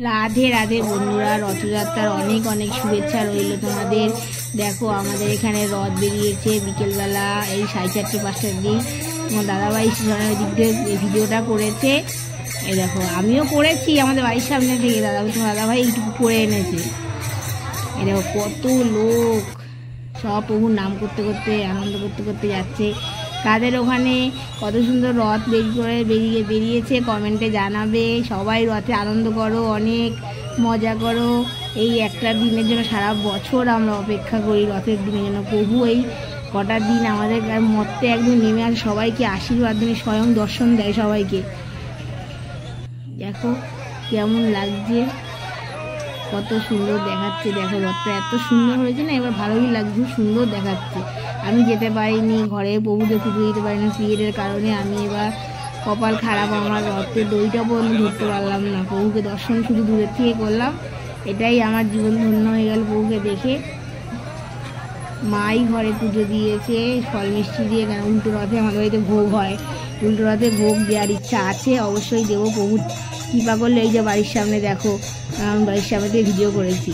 রাধে রাধে বন্ধুরা, রথযাত্রার অনেক অনেক শুভেচ্ছা রইল তোমাদের। দেখো আমাদের এখানে রথ বেরিয়েছে বিকেলবেলা এই 4:30-5টার দিক। তোমার দাদাভাই ওই দিক দিয়ে ভিডিওটা করেছে। এই দেখো আমিও করেছি আমাদের বাড়ির সামনে থেকে, তোমার দাদাভাই এইটুকু করে এনেছে। এই দেখো কত লোক সব প্রভুর নাম করতে করতে আনন্দ করতে করতে যাচ্ছে। কাদের ওখানে কত সুন্দর রথ বেরিয়েছে কমেন্টে জানাবে। সবাই রথে আনন্দ করো, অনেক মজা করো। এই একটা দিনের জন্য সারা বছর আমরা অপেক্ষা করি, রথের দিনের জন্য। প্রভু এই কটা দিন আমাদের মর্তে একদম নেমে আসে, সবাইকে আশীর্বাদ দিয়ে স্বয়ং দর্শন দেয় সবাইকে। দেখো কেমন লাগছে, কত সুন্দর দেখাচ্ছে। দেখো রথটা এত সুন্দর হয়েছে না, এবার ভালোই লাগছে, খুব সুন্দর দেখাচ্ছে। আমি যেতে পারিনি ঘরে, প্রভুকে পুজো দিতে পারিনি পিরিয়ডের কারণে। আমি এবার কপাল খারাপ, আমার রথের দড়িটা পর্যন্ত ধরতে পারলাম না। প্রভুকে দর্শন শুধু দূরের থেকে করলাম, এটাই আমার জীবন ধন্য হয়ে গেল প্রভুকে দেখে। মাই ঘরে পুজো দিয়েছে ফল মিষ্টি দিয়ে, কেন উল্টো রথে আমাদের বাড়িতে ভোগ হয়। উল্টো রথে ভোগ দেওয়ার ইচ্ছা আছে, অবশ্যই দেবো। প্রভু কৃপা করলে এই যে বাড়ির সামনে দেখো, আমি বাড়ির সামনে দিয়ে ভিডিও করেছি।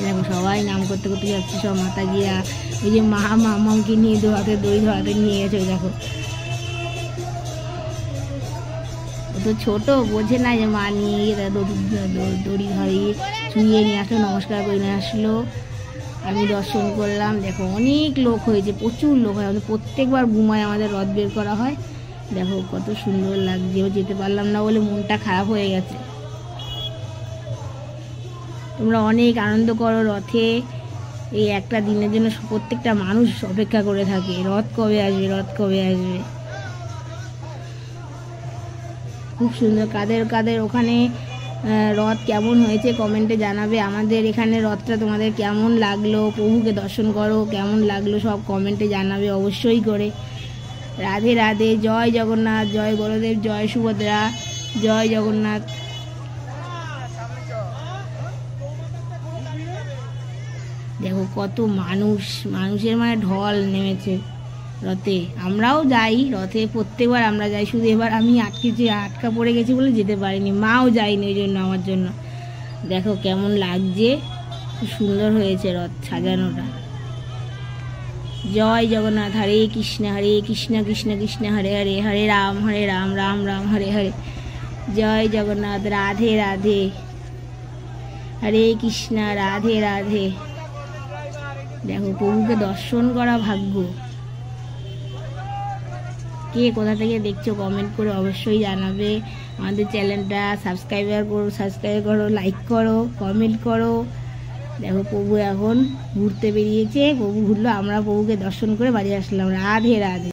দেখো সবাই নাম করতে করতে যাচ্ছে, সব মাতা গিয়া। ওই যে মামাকে নিয়ে হাতে দড়ি ধরাতে নিয়ে গেছে। ওই দেখো ও তো ছোটো, বোঝে না যে মা নিয়ে গিয়ে দড়ি ধরিয়ে ছুঁয়ে নিয়ে আসলো, নমস্কার করে নিয়ে আসলো। আমি দর্শন করলাম। দেখো অনেক লোক হয়েছে, প্রচুর লোক হয়। আমাদের প্রত্যেকবার বুমায় আমাদের রথ বের করা হয়। দেখো কত সুন্দর লাগছে। যেতে পারলাম না বলে মনটা খারাপ হয়ে গেছে। তোমরা অনেক আনন্দ করো রথে। এই একটা দিনের জন্য প্রত্যেকটা মানুষ অপেক্ষা করে থাকে, রথ কবে আসবে, রথ কবে আসবে। খুব সুন্দর। কাদের ওখানে রথ কেমন হয়েছে কমেন্টে জানাবে। আমাদের এখানে রথটা তোমাদের কেমন লাগলো, প্রভুকে দর্শন করো কেমন লাগলো সব কমেন্টে জানাবে অবশ্যই করে। রাধে রাধে, জয় জগন্নাথ, জয় বলদেব, জয় সুভদ্রা, জয় জগন্নাথ। দেখো কত মানুষের মানে ঢল নেমেছে রথে। আমরাও যাই রথে, প্রত্যেকবার আমরা যাই, শুধু এবার আমি আটকা পড়ে গেছি বলে যেতে পারিনি। মাও যায়নি ওই জন্য আমার জন্য। দেখো কেমন লাগছে, খুব সুন্দর হয়েছে রথ সাজানোটা। জয় জগন্নাথ, হরে কৃষ্ণ কৃষ্ণ কৃষ্ণ হরে হরে, হরে রাম রাম রাম হরে হরে। জয় জগন্নাথ, রাধে রাধে, হরে কৃষ্ণ রাধে রাধে। দেখো প্রভুকে দর্শন করা ভাগ্য। কে কোথা থেকে দেখছো কমেন্ট করে অবশ্যই জানাবে। আমাদের চ্যানেলটা সাবস্ক্রাইব করো, লাইক করো, কমেন্ট করো। দেখো প্রভু এখন ঘুরতে বেরিয়েছে, প্রভু ঘুরলো, আমরা প্রভুকে দর্শন করে বাড়ি আসলাম। রাধে রাধে।